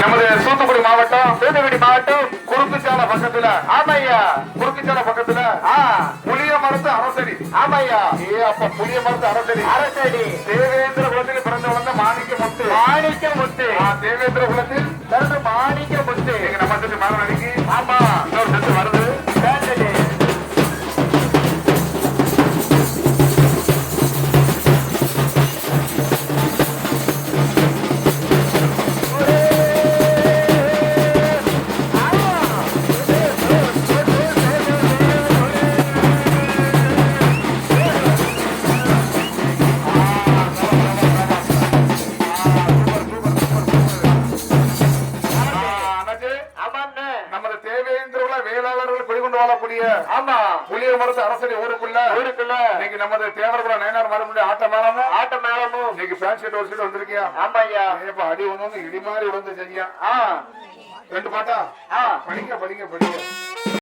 நமது தூத்துக்குடி மாவட்டம் குறுக்குச்சாலை பக்கத்துல ஆமையா குறுக்குச்சாலை பக்கத்துல புளிய மரத்து அரசடி ஆமையா அப்ப புளிய மரத்து அரசடி தேவேந்திர குலத்தில் பிறந்து வந்த மாணிக்க முத்து தேவேந்திர குலத்தில் பிறந்து மாணிக்க முத்து நீங்க நம்ம செட்டு மேல நடிக்கி ஆமா இன்னொரு செட்டு வருது நமது தேவேந்திர வேளாளர்கள் குடிகொண்டு வாழக்கூடிய புளிய மரத்து அரசடி ஊருக்குள்ள இன்னைக்கு நமது தேவர்குல நயனார் மரமுடி ஆட்ட மேளமும் இன்னைக்கு பேண்ட் ஷர்ட் ஒரு சீட் வந்திருக்கியா அடி ஒண்ணு இடி மாதிரி விழுந்து சரியா 2 பாட்டா படிங்க